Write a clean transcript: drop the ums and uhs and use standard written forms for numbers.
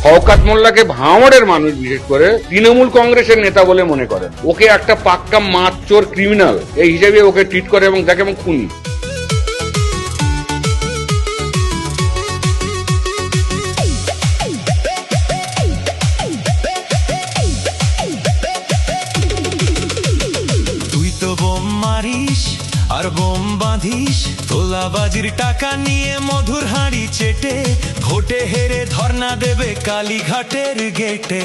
শওকত মোল্লাকে ভাঙড়ের মানুষ বিশেষ করে তৃণমূল কংগ্রেসের নেতা বলে মনে করেন। ওকে একটা পাক্কা মাতচোর ক্রিমিনাল এই হিসেবে ওকে ট্রিট করে এবং তাকে এবং খুনি। আর বোম বাঁধিস তোলাবাজির টাকা নিয়ে মধুর হাঁড়ি চেটে ভোটে হেরে ধর্ণা দেবে কালীঘাটের গেটে।